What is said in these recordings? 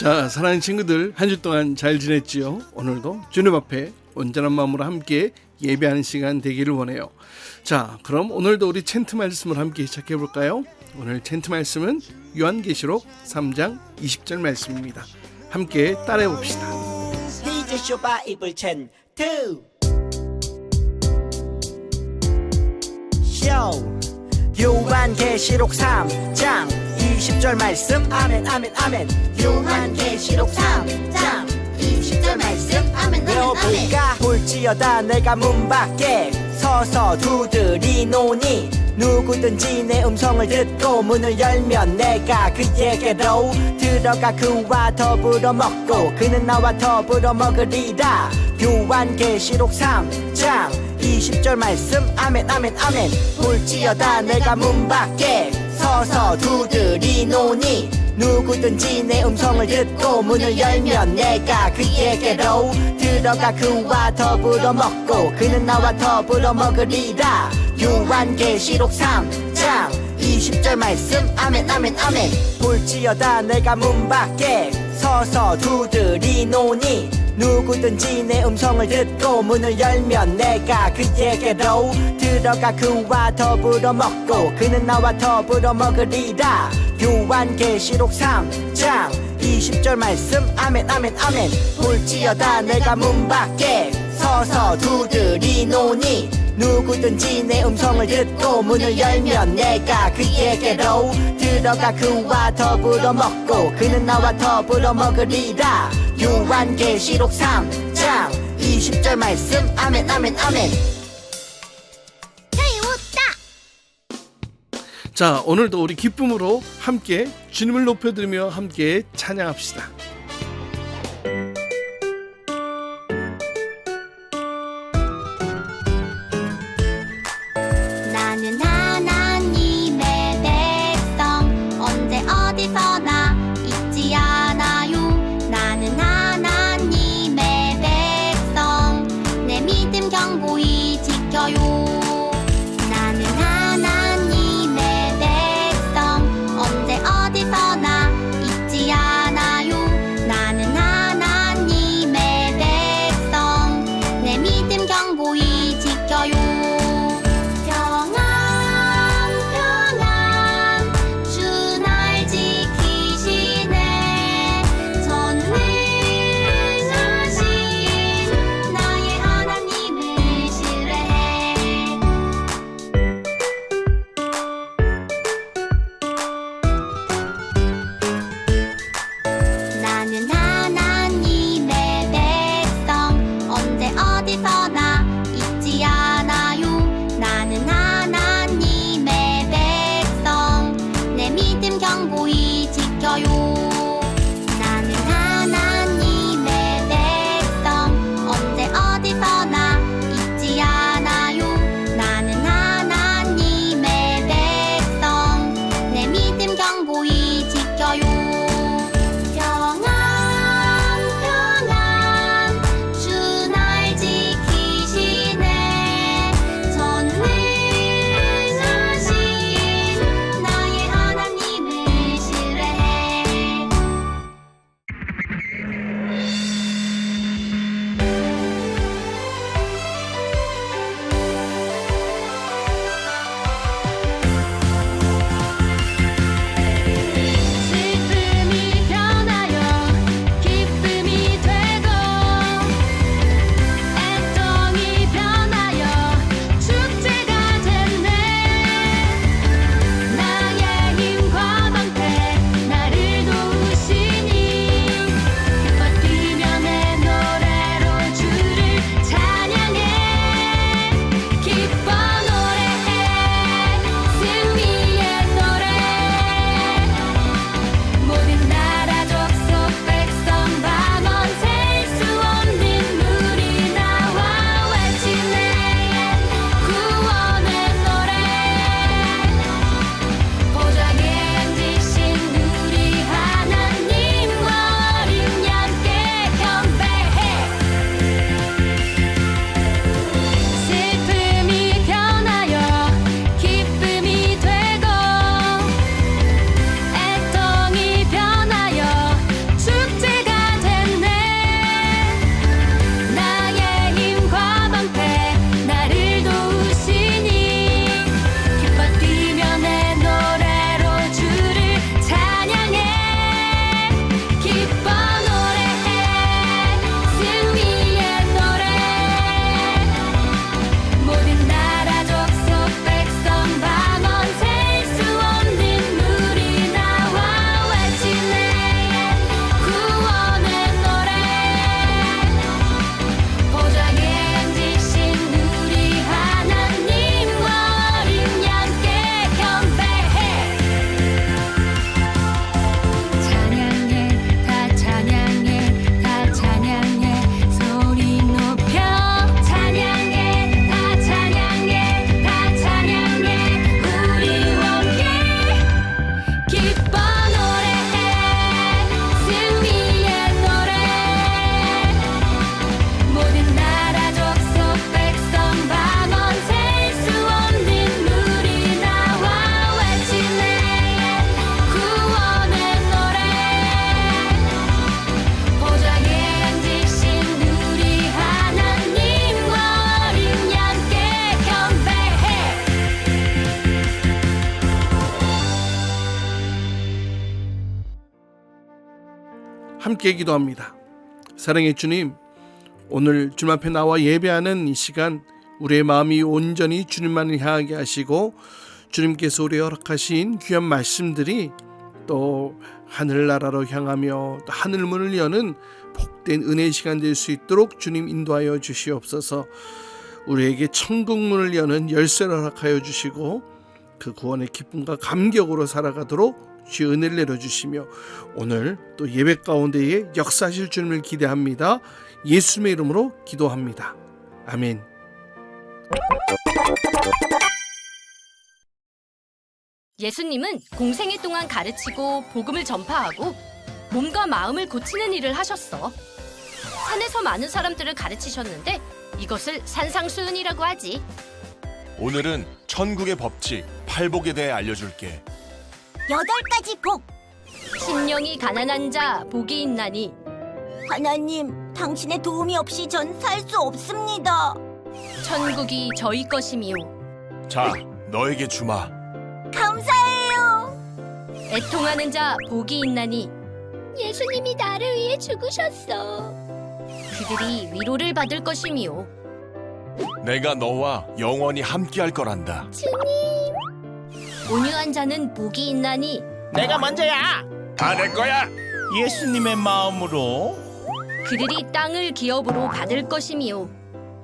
자, 사랑하는 친구들, 한 주 동안 잘 지냈지요? 오늘도 주님 앞에 온전한 마음으로 함께 예배하는 시간 되기를 원해요. 자, 그럼 오늘도 우리 챈트 말씀을 함께 시작해 볼까요? 오늘 챈트 말씀은 요한계시록 3장 20절 말씀입니다. 함께 따라해 봅시다. 히즈쇼 바이블 챈트 쇼 요한계시록 3장 20절 말씀 아멘 아멘 아멘. 요한계시록 3장 20절 말씀 아멘 아멘 아멘. 여보가 볼지어다 내가 문 밖에 서서 두드리노니 누구든지 내 음성을 듣고 문을 열면 내가 그에게로 들어가 그와 더불어 먹고 그는 나와 더불어 먹으리라. 요한계시록 3장 20절 말씀 아멘 아멘 아멘. 볼지어다 내가 문 밖에 서서 두드리노니 누구든지 내 음성을 듣고 문을 열면 내가 그에게로 들어가 그와 더불어 먹고 그는 나와 더불어 먹으리라. 요한계시록 3장 20절 말씀 아멘 아멘 아멘. 볼지어다 내가 문 밖에 서서 두드리노니 누구든지 내 음성을 듣고 문을 열면 내가 그에게로 들어가 그와 더불어 먹고 그는 나와 더불어 먹으리라. 요한계시록 3장 20절 말씀 아멘 아멘 아멘. 볼지어다 내가 문 밖에 서서 두드리노니 누구든지 내 음성을 듣고 문을 열면 내가 그에게로 들어가 그와 더불어 먹고 그는 나와 더불어 먹으리라. 요한계시록 3장 20절 말씀 아멘 아멘 아멘. 태우다. 자, 오늘도 우리 기쁨으로 함께 주님을 높여드리며 함께 찬양합시다. 나는 하나님의 백성 언제 어디서나 잊지 않아요. 나는 하나님의 백성 내 믿음 견고히 지켜요. 나는 하나님의 백성 언제 어디서나 잊지 않아요. 함께 기도합니다. 사랑의 주님, 오늘 주님 앞에 나와 예배하는 이 시간 우리의 마음이 온전히 주님만을 향하게 하시고 주님께서 우리에 허락하신 귀한 말씀들이 또 하늘나라로 향하며 또 하늘문을 여는 복된 은혜의 시간 될 수 있도록 주님 인도하여 주시옵소서. 우리에게 천국문을 여는 열쇠를 허락하여 주시고 그 구원의 기쁨과 감격으로 살아가도록 주의 은혜를 내려주시며 오늘 또 예배 가운데에 역사하실 주님을 기대합니다. 예수님의 이름으로 기도합니다. 아멘. 예수님은 공생애 동안 가르치고 복음을 전파하고 몸과 마음을 고치는 일을 하셨어. 산에서 많은 사람들을 가르치셨는데 이것을 산상수훈이라고 하지. 오늘은 천국의 법칙 팔복에 대해 알려줄게. 8가지 복. 심령이 가난한 자 복이 있나니. 하나님, 당신의 도움이 없이 전 살 수 없습니다. 천국이 저희 것이미요. 자, 너에게 주마. 감사해요. 애통하는 자 복이 있나니. 예수님이 나를 위해 죽으셨어. 그들이 위로를 받을 것이미요. 내가 너와 영원히 함께할 거란다. 온유한 자는 복이 있나니. 내가 먼저야. 다 내 거야. 예수님의 마음으로 그들이 땅을 기업으로 받을 것이미요.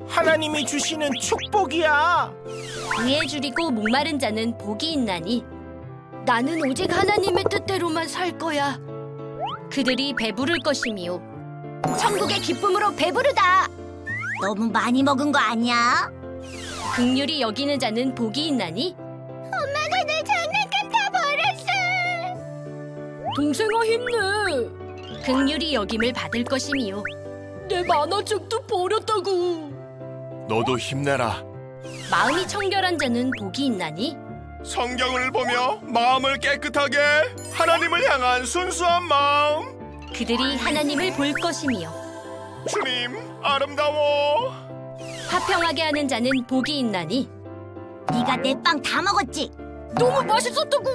하나님이 주시는 축복이야. 의에 줄이고 목마른 자는 복이 있나니. 나는 오직 하나님의 뜻대로만 살 거야. 그들이 배부를 것이미요. 천국의 기쁨으로 배부르다. 너무 많이 먹은 거 아니야? 긍휼히 여기는 자는 복이 있나니. 엄마가 내 장난감 다 버렸어. 동생아 힘내. 긍휼히 여김을 받을 것이미요. 내 만화책도 버렸다고. 너도 힘내라. 마음이 청결한 자는 복이 있나니. 성경을 보며 마음을 깨끗하게 하나님을 향한 순수한 마음. 그들이 하나님을 볼 것이미요. 주님 아름다워. 화평하게 하는 자는 복이 있나니. 네가 내 빵 다 먹었지? 너무 맛있었다고.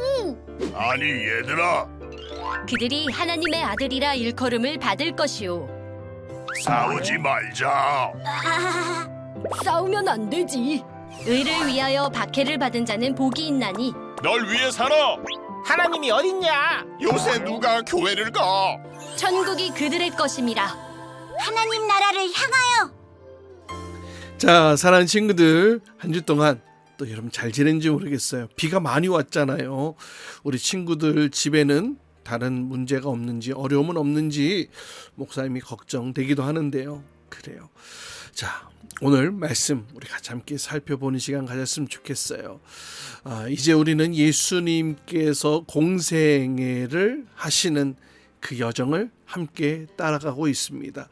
아니 얘들아, 그들이 하나님의 아들이라 일컬음을 받을 것이요. 싸우지 말자. 싸우면 안 되지. 의를 위하여 박해를 받은 자는 복이 있나니. 널 위해 살아. 하나님이 어딨냐? 요새 누가 교회를 가? 천국이 그들의 것임이라. 하나님 나라를 향하여. 자, 사랑하는 친구들, 한 주 동안 또 여러분 잘 지낸지 모르겠어요. 비가 많이 왔잖아요. 우리 친구들 집에는 다른 문제가 없는지 어려움은 없는지 목사님이 걱정되기도 하는데요. 그래요. 자, 오늘 말씀 우리 같이 함께 살펴보는 시간 가졌으면 좋겠어요. 이제 우리는 예수님께서 공생애를 하시는 그 여정을 함께 따라가고 있습니다.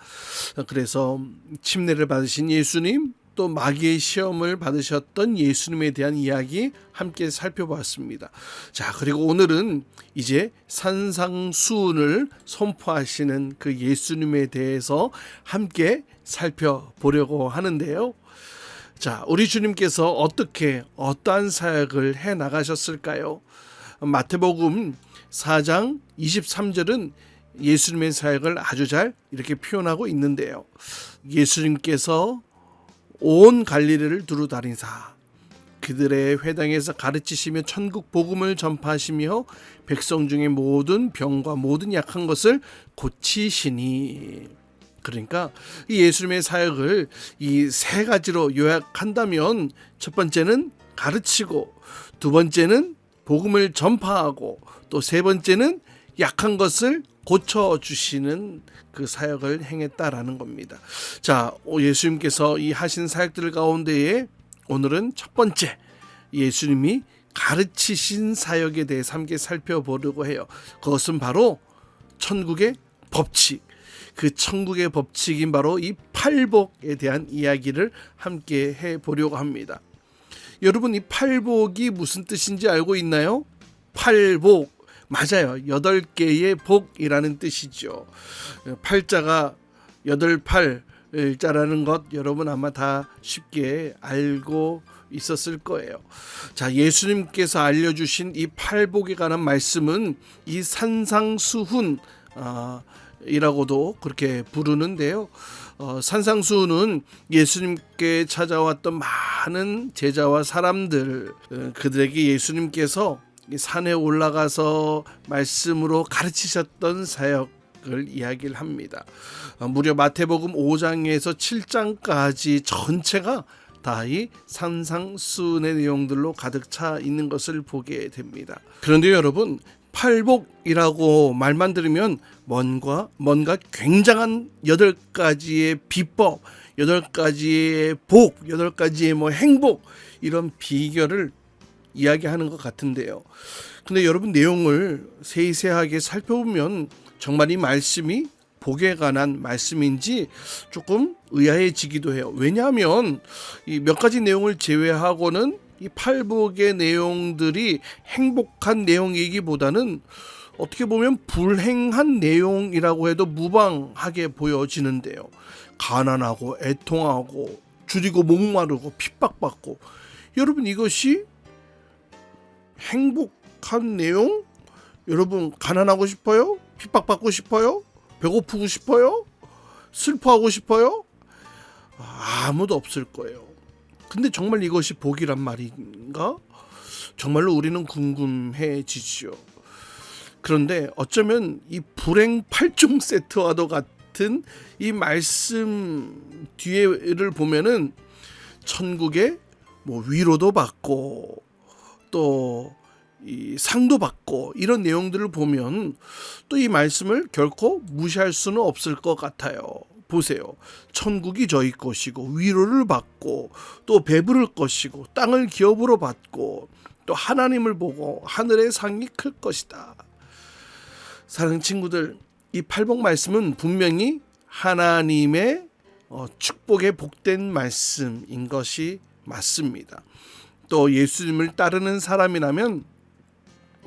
그래서 침례를 받으신 예수님, 또 마귀의 시험을 받으셨던 예수님에 대한 이야기 함께 살펴봤습니다. 자, 그리고 오늘은 이제 산상수훈을 선포하시는 그 예수님에 대해서 함께 살펴보려고 하는데요. 자, 우리 주님께서 어떠한 사역을 해 나가셨을까요? 마태복음 4장 23절은 예수님의 사역을 아주 잘 이렇게 표현하고 있는데요. 예수님께서 온 갈릴리를 두루 다니사 그들의 회당에서 가르치시며 천국 복음을 전파하시며 백성 중에 모든 병과 모든 약한 것을 고치시니. 그러니까 이 예수님의 사역을 이 세 가지로 요약한다면 첫 번째는 가르치고, 두 번째는 복음을 전파하고, 또 세 번째는 약한 것을 고쳐주시는 그 사역을 행했다라는 겁니다. 자, 예수님께서 이 하신 사역들 가운데에 오늘은 첫 번째 예수님이 가르치신 사역에 대해서 함께 살펴보려고 해요. 그것은 바로 천국의 법칙. 그 천국의 법칙인 바로 이 팔복에 대한 이야기를 함께 해보려고 합니다. 여러분, 이 팔복이 무슨 뜻인지 알고 있나요? 팔복, 맞아요. 8개의 복이라는 뜻이죠. 팔자가 88자라는 것 여러분 아마 다 쉽게 알고 있었을 거예요. 자, 예수님께서 알려주신 이 팔복에 관한 말씀은 이 산상수훈 이라고도 그렇게 부르는데요. 산상수훈은 예수님께 찾아왔던 많은 제자와 사람들, 그들에게 예수님께서 산에 올라가서 말씀으로 가르치셨던 사역을 이야기를 합니다. 무려 마태복음 5장에서 7장까지 전체가 다 이 산상수훈의 내용들로 가득 차 있는 것을 보게 됩니다. 그런데 여러분, 팔복이라고 말만 들으면 뭔가 굉장한 8가지의 비법, 8가지의 복, 8가지의 뭐 행복, 이런 비결을 이야기하는 것 같은데요. 근데 여러분, 내용을 세세하게 살펴보면 정말 이 말씀이 복에 관한 말씀인지 조금 의아해지기도 해요. 왜냐하면 이 몇 가지 내용을 제외하고는 이 팔복의 내용들이 행복한 내용이기보다는 어떻게 보면 불행한 내용이라고 해도 무방하게 보여지는데요. 가난하고 애통하고 줄이고 목마르고 핍박받고, 여러분, 이것이 행복한 내용? 여러분, 가난하고 싶어요? 핍박받고 싶어요? 배고프고 싶어요? 슬퍼하고 싶어요? 아무도 없을 거예요. 근데 정말 이것이 복이란 말인가? 정말로 우리는 궁금해지죠. 그런데 어쩌면 이 불행 8종 세트와도 같은 이 말씀 뒤에를 보면은 천국에 뭐 위로도 받고 또 이 상도 받고 이런 내용들을 보면 또 이 말씀을 결코 무시할 수는 없을 것 같아요. 보세요. 천국이 저희 것이고 위로를 받고 또 배부를 것이고 땅을 기업으로 받고 또 하나님을 보고 하늘의 상이 클 것이다. 사랑하는 친구들, 이 팔복 말씀은 분명히 하나님의 축복의 복된 말씀인 것이 맞습니다. 또 예수님을 따르는 사람이라면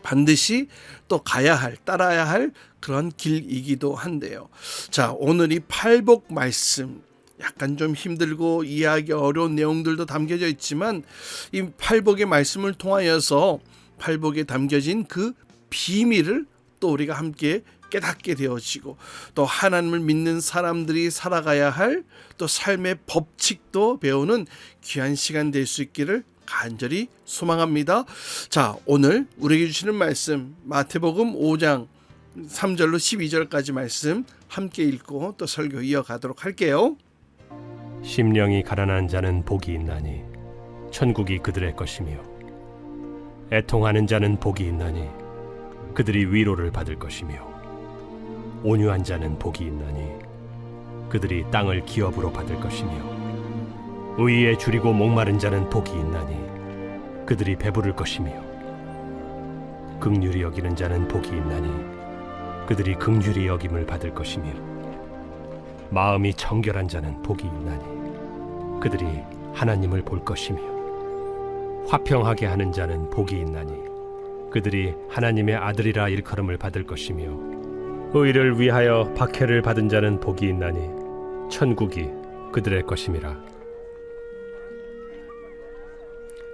반드시 또 가야 할, 따라야 할 그런 길이기도 한데요. 자, 오늘 이 팔복 말씀, 약간 좀 힘들고 이해하기 어려운 내용들도 담겨져 있지만 이 팔복의 말씀을 통하여서 팔복에 담겨진 그 비밀을 또 우리가 함께 깨닫게 되어지고, 또 하나님을 믿는 사람들이 살아가야 할 또 삶의 법칙도 배우는 귀한 시간 될 수 있기를 간절히 소망합니다. 자, 오늘 우리에게 주시는 말씀 마태복음 5장 3절로 12절까지 말씀 함께 읽고 또 설교 이어가도록 할게요. 심령이 가난한 자는 복이 있나니 천국이 그들의 것이며, 애통하는 자는 복이 있나니 그들이 위로를 받을 것이며, 온유한 자는 복이 있나니 그들이 땅을 기업으로 받을 것이며, 의에 줄이고 목마른 자는 복이 있나니 그들이 배부를 것이며, 긍휼히 여기는 자는 복이 있나니 그들이 긍휼히 여김을 받을 것이며, 마음이 정결한 자는 복이 있나니 그들이 하나님을 볼 것이며, 화평하게 하는 자는 복이 있나니 그들이 하나님의 아들이라 일컬음을 받을 것이며, 의를 위하여 박해를 받은 자는 복이 있나니 천국이 그들의 것임이라.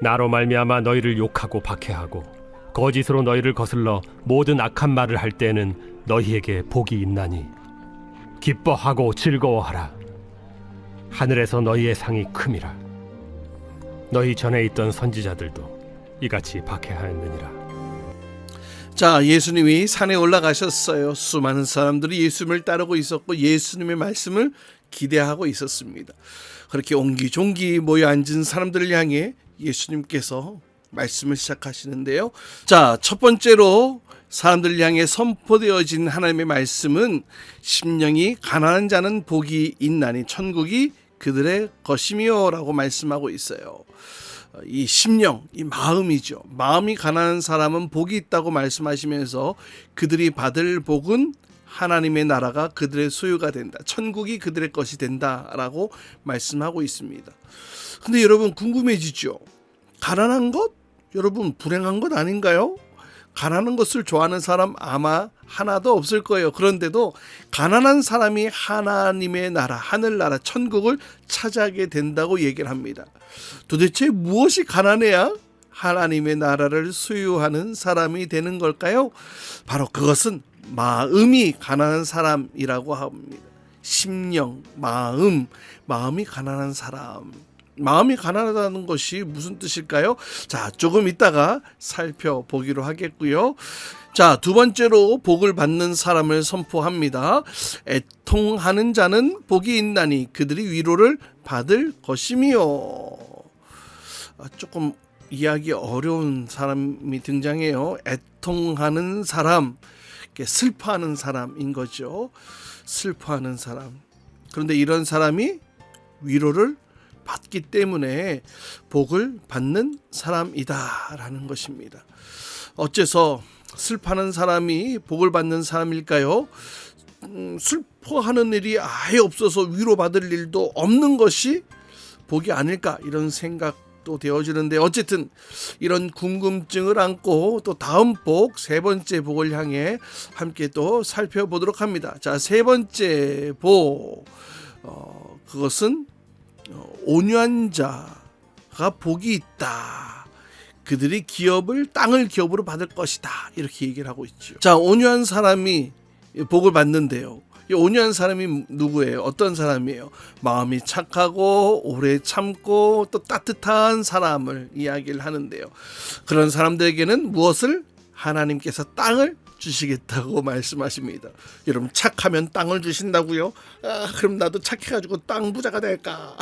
나로 말미암아 너희를 욕하고 박해하고 거짓으로 너희를 거슬러 모든 악한 말을 할 때에는 너희에게 복이 있나니 기뻐하고 즐거워하라. 하늘에서 너희의 상이 큼이라. 너희 전에 있던 선지자들도 이같이 박해하였느니라. 자, 예수님이 산에 올라가셨어요. 수많은 사람들이 예수님을 따르고 있었고 예수님의 말씀을 기대하고 있었습니다. 그렇게 옹기종기 모여 앉은 사람들을 향해 예수님께서 말씀을 시작하시는데요. 자, 첫 번째로 사람들을 향해 선포되어진 하나님의 말씀은 심령이 가난한 자는 복이 있나니 천국이 그들의 것이며 라고 말씀하고 있어요. 이 심령, 이 마음이죠. 마음이 가난한 사람은 복이 있다고 말씀하시면서 그들이 받을 복은 하나님의 나라가 그들의 소유가 된다. 천국이 그들의 것이 된다라고 말씀하고 있습니다. 근데 여러분 궁금해지죠? 가난한 것? 여러분 불행한 것 아닌가요? 가난한 것을 좋아하는 사람 아마 하나도 없을 거예요. 그런데도 가난한 사람이 하나님의 나라, 하늘나라, 천국을 차지하게 된다고 얘기를 합니다. 도대체 무엇이 가난해야 하나님의 나라를 소유하는 사람이 되는 걸까요? 바로 그것은 마음이 가난한 사람이라고 합니다. 심령, 마음이 가난한 사람. 마음이 가난하다는 것이 무슨 뜻일까요? 자, 조금 이따가 살펴보기로 하겠고요. 자, 두 번째로 복을 받는 사람을 선포합니다. 애통하는 자는 복이 있나니 그들이 위로를 받을 것이며. 조금 이해하기 어려운 사람이 등장해요. 애통하는 사람, 슬퍼하는 사람인 거죠. 슬퍼하는 사람. 그런데 이런 사람이 위로를 받기 때문에 복을 받는 사람이다라는 것입니다. 어째서 슬퍼하는 사람이 복을 받는 사람일까요? 슬퍼하는 일이 아예 없어서 위로받을 일도 없는 것이 복이 아닐까 이런 생각도 되어지는데, 어쨌든 이런 궁금증을 안고 또 다음 복, 세 번째 복을 향해 함께 또 살펴보도록 합니다. 자, 세 번째 복, 그것은 온유한 자가 복이 있다. 그들이 땅을 기업으로 받을 것이다. 이렇게 얘기를 하고 있죠. 자, 온유한 사람이 복을 받는데요. 이 온유한 사람이 누구예요? 어떤 사람이에요? 마음이 착하고 오래 참고 또 따뜻한 사람을 이야기를 하는데요. 그런 사람들에게는 무엇을? 하나님께서 땅을 주시겠다고 말씀하십니다. 여러분, 착하면 땅을 주신다고요? 그럼 나도 착해가지고 땅 부자가 될까?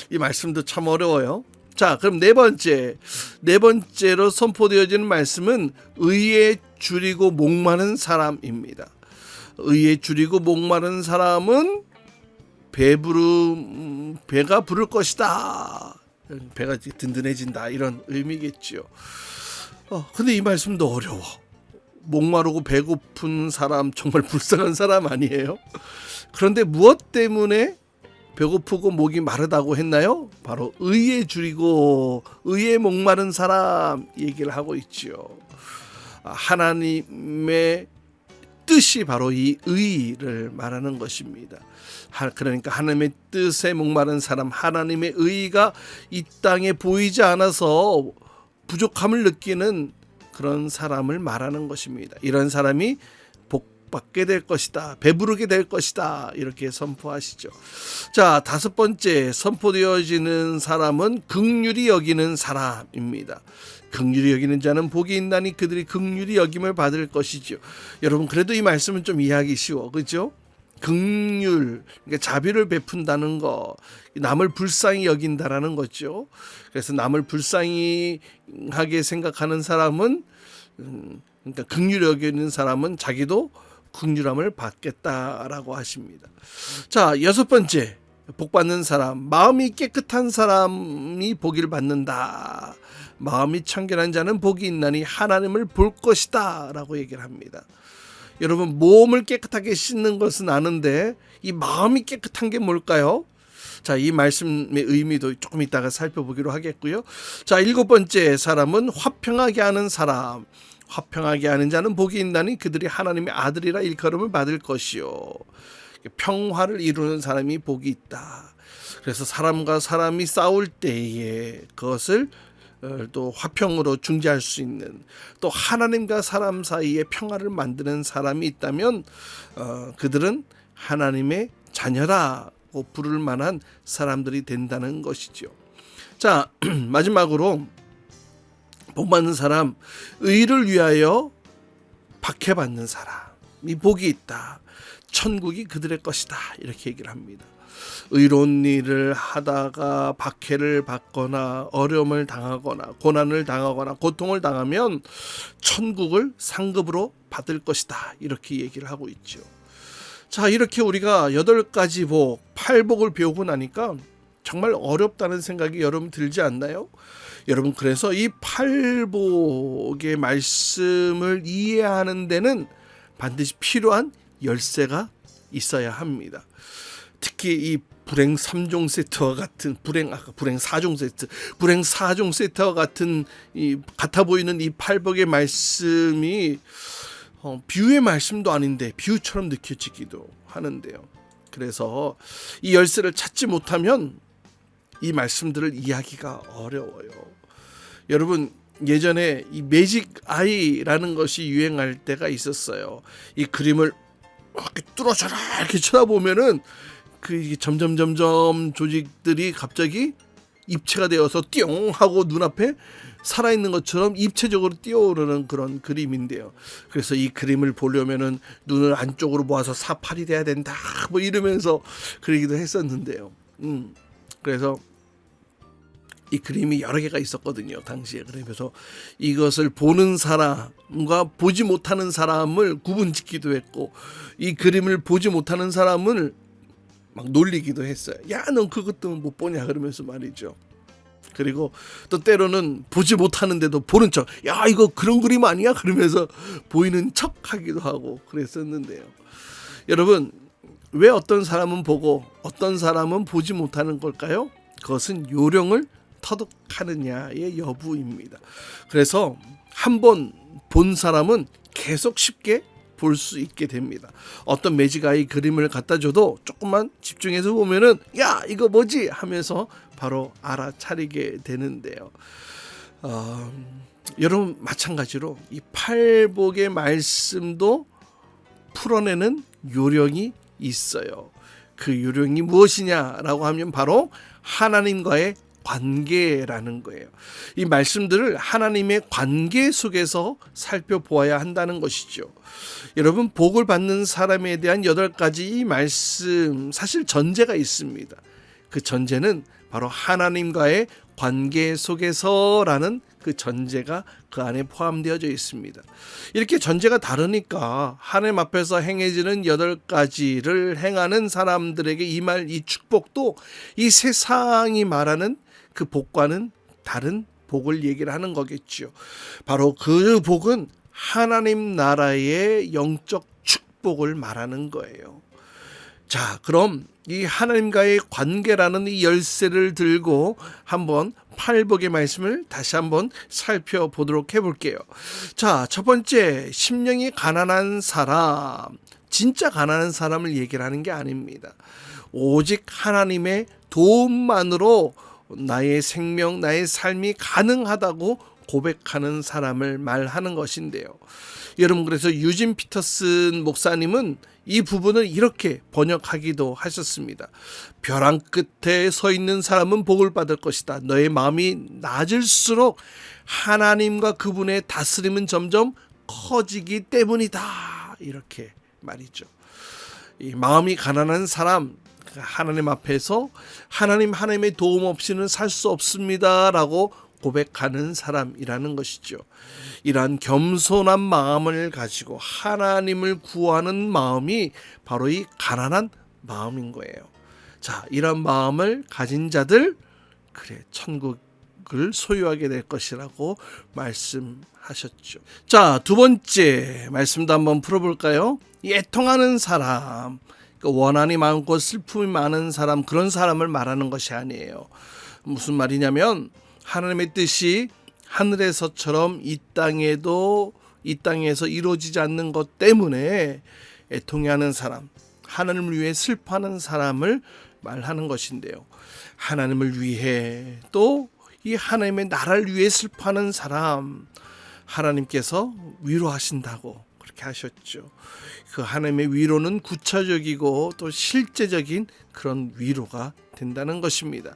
이 말씀도 참 어려워요. 자, 그럼 네 번째로 선포되어지는 말씀은 의에 줄이고 목마른 사람입니다. 의에 줄이고 목마른 사람은 배가 부를 것이다. 배가 든든해진다, 이런 의미겠죠. 근데 이 말씀도 어려워. 목마르고 배고픈 사람 정말 불쌍한 사람 아니에요? 그런데 무엇 때문에 배고프고 목이 마르다고 했나요? 바로 의에 줄이고 의에 목마른 사람 얘기를 하고 있지요. 하나님의 뜻이 바로 이 의를 말하는 것입니다. 그러니까 하나님의 뜻에 목마른 사람, 하나님의 의가 이 땅에 보이지 않아서 부족함을 느끼는 그런 사람을 말하는 것입니다. 이런 사람이 복받게 될 것이다, 배부르게 될 것이다, 이렇게 선포하시죠. 자, 다섯 번째 선포되어지는 사람은 긍휼히 여기는 사람입니다. 긍휼히 여기는 자는 복이 있나니 그들이 긍휼히 여김을 받을 것이죠. 여러분, 그래도 이 말씀은 좀 이해하기 쉬워, 그렇죠? 긍휼, 그러니까 자비를 베푼다는 거, 남을 불쌍히 여긴다라는 거죠. 그래서 남을 불쌍히 하게 생각하는 사람은, 그러니까 긍휼히 여기는 사람은 자기도 긍휼함을 받겠다라고 하십니다. 자, 여섯 번째 복 받는 사람, 마음이 깨끗한 사람이 복을 받는다. 마음이 청결한 자는 복이 있나니 하나님을 볼 것이다 라고 얘기를 합니다. 여러분, 몸을 깨끗하게 씻는 것은 아는데 이 마음이 깨끗한 게 뭘까요? 자, 이 말씀의 의미도 조금 이따가 살펴보기로 하겠고요. 자, 일곱 번째 사람은 화평하게 하는 사람. 화평하게 하는 자는 복이 있나니 그들이 하나님의 아들이라 일컬음을 받을 것이요. 평화를 이루는 사람이 복이 있다. 그래서 사람과 사람이 싸울 때에 그것을 또 화평으로 중재할 수 있는, 또 하나님과 사람 사이에 평화를 만드는 사람이 있다면 그들은 하나님의 자녀라고 부를 만한 사람들이 된다는 것이죠. 자, 마지막으로 복받는 사람, 의를 위하여 박해받는 사람이 복이 있다. 천국이 그들의 것이다, 이렇게 얘기를 합니다. 의로운 일을 하다가 박해를 받거나 어려움을 당하거나 고난을 당하거나 고통을 당하면 천국을 상급으로 받을 것이다, 이렇게 얘기를 하고 있죠. 자, 이렇게 우리가 8가지 복, 8복을 배우고 나니까 정말 어렵다는 생각이 여러분 들지 않나요? 여러분, 그래서 이 8복의 말씀을 이해하는 데는 반드시 필요한 열쇠가 있어야 합니다. 특히 이 불행 3종 세트와 같은 불행 4종 세트, 불행 4종 세트와 같은 이 같아 보이는 이 8복의 말씀이 비유의 말씀도 아닌데 비유처럼 느껴지기도 하는데요. 그래서 이 열쇠를 찾지 못하면 이 말씀들을 이해하기가 어려워요. 여러분, 예전에 이 매직 아이라는 것이 유행할 때가 있었어요. 이 그림을 이렇게 뚫어져라 이렇게 쳐다보면은 이게 점점 조직들이 갑자기 입체가 되어서 띵 하고 눈앞에 살아있는 것처럼 입체적으로 뛰어오르는 그런 그림인데요. 그래서 이 그림을 보려면은 눈을 안쪽으로 모아서 사팔이 돼야 된다 뭐 이러면서 그러기도 했었는데요. 그래서 이 그림이 여러 개가 있었거든요, 당시에. 그래서 이것을 보는 사람과 보지 못하는 사람을 구분짓기도 했고, 이 그림을 보지 못하는 사람을 막 놀리기도 했어요. 야, 넌 그것도 못 보냐 그러면서 말이죠. 그리고 또 때로는 보지 못하는데도 보는 척, 야, 이거 그런 그림 아니야? 그러면서 보이는 척 하기도 하고 그랬었는데요. 여러분, 왜 어떤 사람은 보고 어떤 사람은 보지 못하는 걸까요? 그것은 요령을 터득하느냐의 여부입니다. 그래서 한번 본 사람은 계속 쉽게 볼 수 있게 됩니다. 어떤 매직아이 그림을 갖다 줘도 조금만 집중해서 보면은 야, 이거 뭐지? 하면서 바로 알아차리게 되는데요. 여러분, 마찬가지로 이 팔복의 말씀도 풀어내는 요령이 있어요. 그 요령이 무엇이냐라고 하면 바로 하나님과의 관계라는 거예요. 이 말씀들을 하나님의 관계 속에서 살펴보아야 한다는 것이죠. 여러분, 복을 받는 사람에 대한 8가지 말씀, 사실 전제가 있습니다. 그 전제는 바로 하나님과의 관계 속에서라는 그 전제가 그 안에 포함되어져 있습니다. 이렇게 전제가 다르니까 하나님 앞에서 행해지는 8가지를 행하는 사람들에게 임할 이 축복도 이 세상이 말하는 그 복과는 다른 복을 얘기를 하는 거겠죠. 바로 그 복은 하나님 나라의 영적 축복을 말하는 거예요. 자, 그럼 이 하나님과의 관계라는 이 열쇠를 들고 한번 팔복의 말씀을 다시 한번 살펴보도록 해볼게요. 자, 첫 번째, 심령이 가난한 사람, 진짜 가난한 사람을 얘기를 하는 게 아닙니다. 오직 하나님의 도움만으로 나의 생명, 나의 삶이 가능하다고 고백하는 사람을 말하는 것인데요. 여러분, 그래서 유진 피터슨 목사님은 이 부분을 이렇게 번역하기도 하셨습니다. 벼랑 끝에 서 있는 사람은 복을 받을 것이다. 너의 마음이 낮을수록 하나님과 그분의 다스림은 점점 커지기 때문이다. 이렇게 말이죠. 이 마음이 가난한 사람, 하나님 앞에서 하나님의 도움 없이는 살 수 없습니다라고 고백하는 사람이라는 것이죠. 이러한 겸손한 마음을 가지고 하나님을 구하는 마음이 바로 이 가난한 마음인 거예요. 자, 이런 마음을 가진 자들, 그래, 천국을 소유하게 될 것이라고 말씀하셨죠. 자, 두 번째 말씀도 한번 풀어볼까요? 애통하는 사람, 원한이 많고 슬픔이 많은 사람, 그런 사람을 말하는 것이 아니에요. 무슨 말이냐면 하나님의 뜻이 하늘에서처럼 이 땅에서 이루어지지 않는 것 때문에 애통해하는 사람, 하나님을 위해 슬퍼하는 사람을 말하는 것인데요. 하나님을 위해 또 이 하나님의 나라를 위해 슬퍼하는 사람, 하나님께서 위로하신다고 그렇게 하셨죠. 그 하나님의 위로는 구체적이고 또 실제적인 그런 위로가 된다는 것입니다.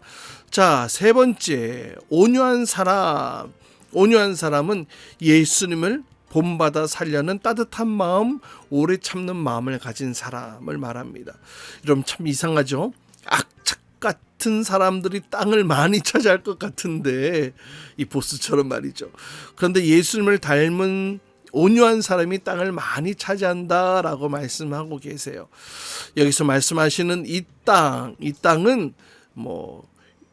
자, 세 번째, 온유한 사람. 온유한 사람은 예수님을 본받아 살려는 따뜻한 마음, 오래 참는 마음을 가진 사람을 말합니다. 여러분, 참 이상하죠? 악착 같은 사람들이 땅을 많이 차지할 것 같은데, 이 보스처럼 말이죠. 그런데 예수님을 닮은 온유한 사람이 땅을 많이 차지한다라고 말씀하고 계세요. 여기서 말씀하시는 이 땅은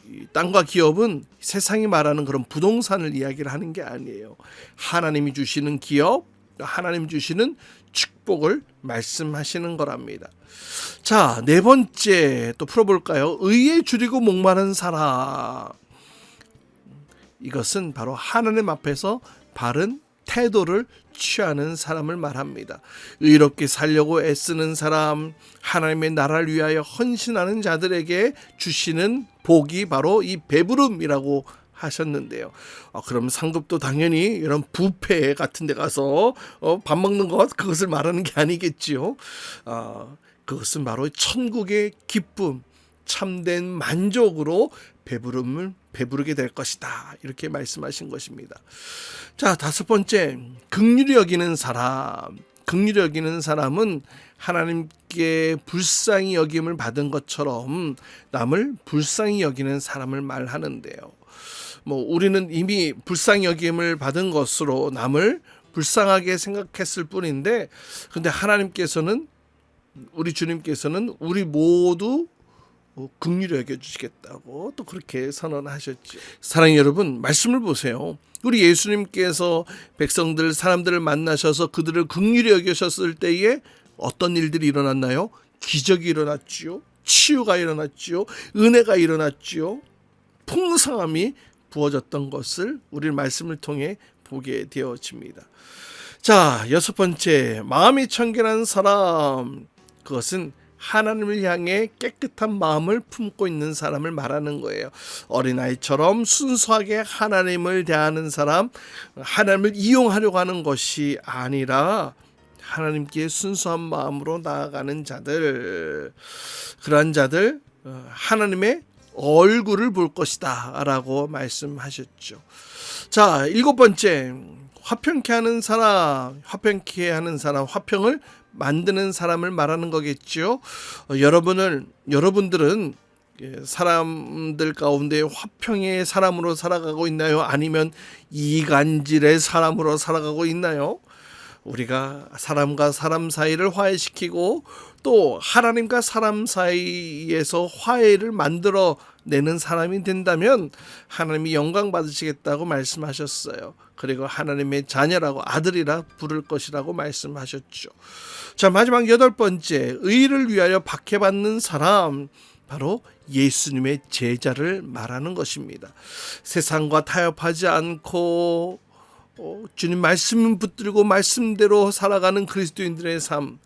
이 땅과 기업은 세상이 말하는 그런 부동산을 이야기를 하는 게 아니에요. 하나님이 주시는 기업, 하나님 주시는 축복을 말씀하시는 거랍니다. 자, 네 번째 또 풀어볼까요? 의에 줄이고 목마른 사람. 이것은 바로 하나님 앞에서 바른 태도를 취하는 사람을 말합니다. 의롭게 살려고 애쓰는 사람, 하나님의 나라를 위하여 헌신하는 자들에게 주시는 복이 바로 이 배부름이라고 하셨는데요. 그럼 상급도 당연히 이런 뷔페 같은 데 가서 밥 먹는 것, 그것을 말하는 게 아니겠지요. 그것은 바로 천국의 기쁨, 참된 만족으로 배부르게 될 것이다. 이렇게 말씀하신 것입니다. 자, 5번째, 긍휼히 여기는 사람. 긍휼히 여기는 사람은 하나님께 불쌍히 여김을 받은 것처럼 남을 불쌍히 여기는 사람을 말하는데요. 우리는 이미 불쌍히 여김을 받은 것으로 남을 불쌍하게 생각했을 뿐인데, 근데 하나님께서는, 우리 주님께서는 우리 모두 긍휼히 여겨주시겠다고 또 그렇게 선언하셨죠. 사랑하는 여러분, 말씀을 보세요. 우리 예수님께서 백성들, 사람들을 만나셔서 그들을 긍휼히 여기셨을 때에 어떤 일들이 일어났나요? 기적이 일어났지요. 치유가 일어났지요. 은혜가 일어났지요. 풍성함이 부어졌던 것을 우리 말씀을 통해 보게 되어집니다. 자, 6번째, 마음이 청결한 사람. 그것은 하나님을 향해 깨끗한 마음을 품고 있는 사람을 말하는 거예요. 어린아이처럼 순수하게 하나님을 대하는 사람, 하나님을 이용하려고 하는 것이 아니라 하나님께 순수한 마음으로 나아가는 자들, 그러한 자들 하나님의 얼굴을 볼 것이다 라고 말씀하셨죠. 자, 7번째, 화평케 하는 사람, 화평을 만드는 사람을 말하는 거겠죠. 여러분들은 사람들 가운데 화평의 사람으로 살아가고 있나요? 아니면 이간질의 사람으로 살아가고 있나요? 우리가 사람과 사람 사이를 화해시키고 또 하나님과 사람 사이에서 화해를 만들어 내는 사람이 된다면 하나님이 영광 받으시겠다고 말씀하셨어요. 그리고 하나님의 자녀라고, 아들이라 부를 것이라고 말씀하셨죠. 자, 마지막 8번째, 의를 위하여 박해받는 사람, 바로 예수님의 제자를 말하는 것입니다. 세상과 타협하지 않고 주님 말씀 붙들고 말씀대로 살아가는 그리스도인들의 삶,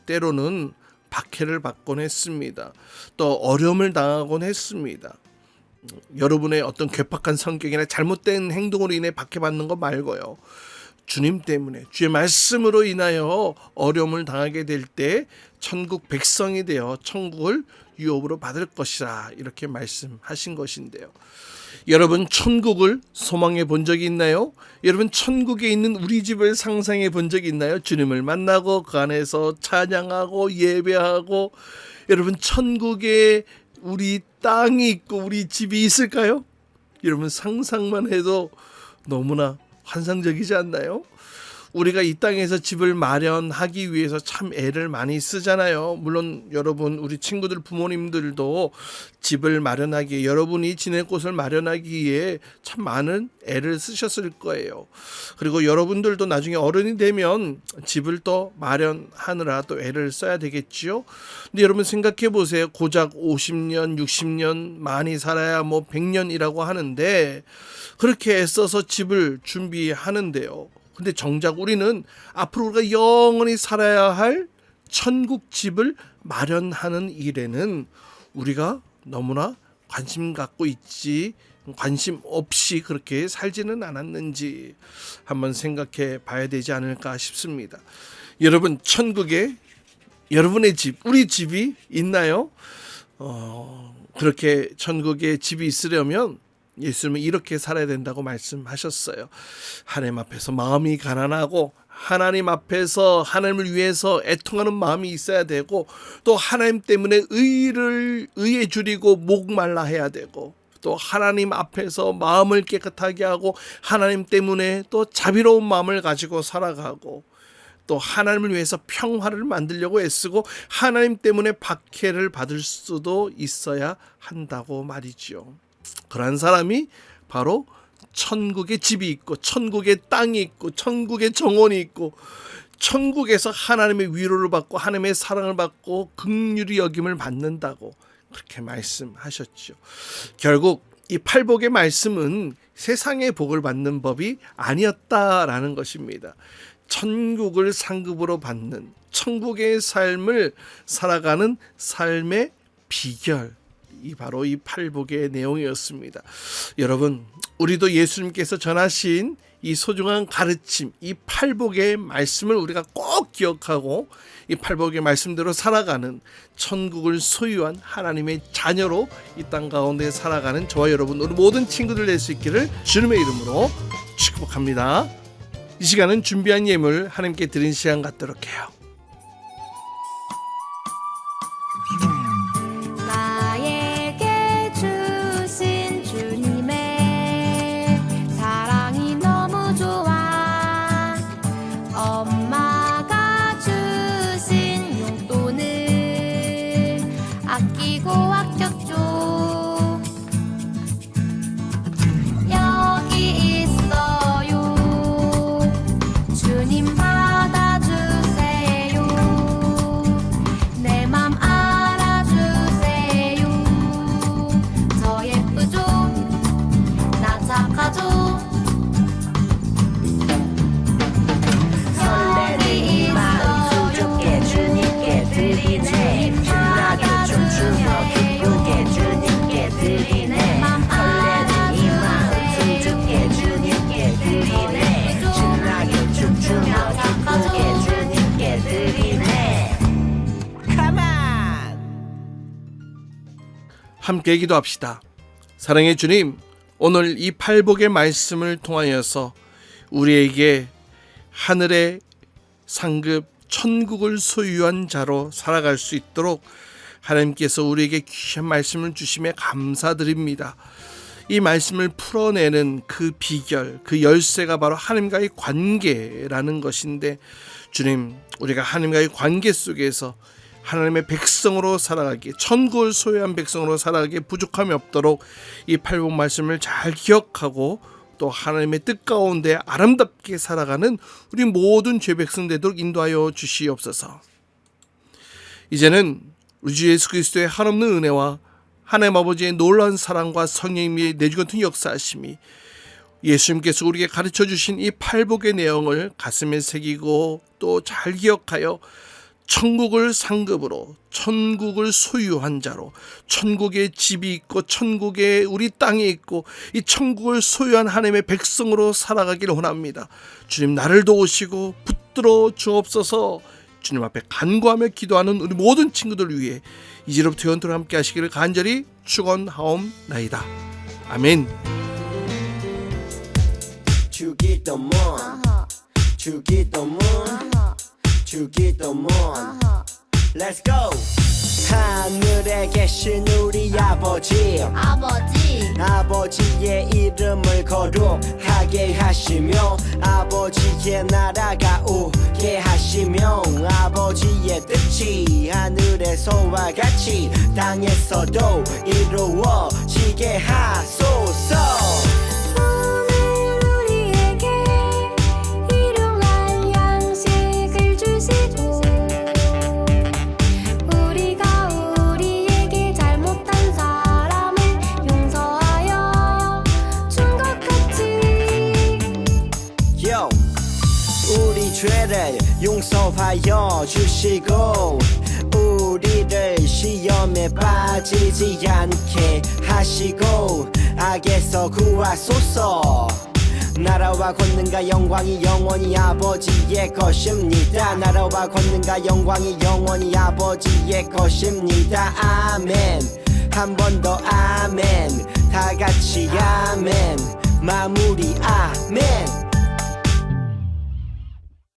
때로는 박해를 받곤 했습니다. 또 어려움을 당하곤 했습니다. 여러분의 어떤 괴팍한 성격이나 잘못된 행동으로 인해 박해받는 것 말고요, 주님 때문에, 주의 말씀으로 인하여 어려움을 당하게 될 때 천국 백성이 되어 천국을 유업으로 받을 것이라, 이렇게 말씀하신 것인데요. 여러분, 천국을 소망해 본 적이 있나요? 여러분, 천국에 있는 우리 집을 상상해 본 적이 있나요? 주님을 만나고 그 안에서 찬양하고 예배하고, 여러분, 천국에 우리 땅이 있고 우리 집이 있을까요? 여러분, 상상만 해도 너무나 환상적이지 않나요? 우리가 이 땅에서 집을 마련하기 위해서 참 애를 많이 쓰잖아요. 물론 여러분, 우리 친구들, 부모님들도 집을 마련하기에, 여러분이 지낼 곳을 마련하기에 참 많은 애를 쓰셨을 거예요. 그리고 여러분들도 나중에 어른이 되면 집을 또 마련하느라 또 애를 써야 되겠지요. 근데 여러분 생각해 보세요. 고작 50년, 60년, 많이 살아야 100년이라고 하는데 그렇게 애써서 집을 준비하는데요. 근데 정작 우리는 앞으로 우리가 영원히 살아야 할 천국 집을 마련하는 일에는 우리가 너무나 관심 갖고 있지, 관심 없이 그렇게 살지는 않았는지 한번 생각해 봐야 되지 않을까 싶습니다. 여러분, 천국에 여러분의 집, 우리 집이 있나요? 그렇게 천국에 집이 있으려면 예수님은 이렇게 살아야 된다고 말씀하셨어요. 하나님 앞에서 마음이 가난하고 하나님 앞에서 하나님을 위해서 애통하는 마음이 있어야 되고, 또 하나님 때문에 의에 줄이고 목말라 해야 되고, 또 하나님 앞에서 마음을 깨끗하게 하고 하나님 때문에 또 자비로운 마음을 가지고 살아가고, 또 하나님을 위해서 평화를 만들려고 애쓰고 하나님 때문에 박해를 받을 수도 있어야 한다고 말이죠. 그러한 사람이 바로 천국의 집이 있고 천국의 땅이 있고 천국의 정원이 있고 천국에서 하나님의 위로를 받고 하나님의 사랑을 받고 긍휼히 여김을 받는다고 그렇게 말씀하셨죠. 결국 이 팔복의 말씀은 세상의 복을 받는 법이 아니었다라는 것입니다. 천국을 상급으로 받는 천국의 삶을 살아가는 삶의 비결, 이 바로 이 팔복의 내용이었습니다. 여러분, 우리도 예수님께서 전하신 이 소중한 가르침, 이 팔복의 말씀을 우리가 꼭 기억하고 이 팔복의 말씀대로 살아가는 천국을 소유한 하나님의 자녀로 이 땅 가운데 살아가는 저와 여러분, 우리 모든 친구들 될 수 있기를 주님의 이름으로 축복합니다. 이 시간은 준비한 예물 하나님께 드린 시간 갖도록 해요. 나에게 주신 주님의 사랑이 너무 좋아. 엄마가 주신 용돈을 아끼고 아꼈죠. 여기 있어요. 주님 받아주세요. 내 맘 알아주세요. 저 예쁘죠? 나 착하죠? 설레는 이 마음 수줍게 주님께 드리네. 신나게 춤추며 기쁘게 주님께 드리네. 설레는 이 마음 수줍게 주님께 드리네. 신나게 춤추며 기쁘게 주님께 드리네. Come on! 함께 기도합시다. 사랑의 주님, 오늘 이 팔복의 말씀을 통하여서 우리에게 하늘의 상급 천국을 소유한 자로 살아갈 수 있도록 하나님께서 우리에게 귀한 말씀을 주심에 감사드립니다. 이 말씀을 풀어내는 그 비결, 그 열쇠가 바로 하나님과의 관계라는 것인데, 주님, 우리가 하나님과의 관계 속에서 하나님의 백성으로 살아가기, 천국을 소유한 백성으로 살아가기에 부족함이 없도록 이 팔복 말씀을 잘 기억하고 또 하나님의 뜻 가운데 아름답게 살아가는 우리 모든 죄 백성 되도록 인도하여 주시옵소서. 이제는 우리 주 예수 그리스도의 한없는 은혜와 하나님 아버지의 놀라운 사랑과 성령님의 내주 같은 역사하심이 예수님께서 우리에게 가르쳐 주신 이 팔복의 내용을 가슴에 새기고 또 잘 기억하여 천국을 상급으로, 천국을 소유한 자로, 천국에 집이 있고 천국에 우리 땅에 있고 이 천국을 소유한 하나님의 백성으로 살아가기를 원합니다. 주님, 나를 도우시고 붙들어 주옵소서. 주님 앞에 간구하며 기도하는 우리 모든 친구들 위해 이제로부터 영원토록 함께 하시기를 간절히 축원하옵나이다. 아멘. 주기도문 주기도문 주기도문 Let's go! 하늘에 계신 우리 아버지 아버지의 이름을 거룩하게 하시며 아버지의 나라가 오게 하시며 아버지의 뜻이 하늘에서와 같이 땅에서도 이루어지게 하소서. 죄를 용서하여 주시고 우리를 시험에 빠지지 않게 하시고 악에서 구하소서. 나라와 권능과 영광이 영원히 아버지의 것입니다. 나라와 권능과 영광이 영원히 아버지의 것입니다. 아멘. 한 번 더 아멘. 다 같이 아멘. 마무리 아멘.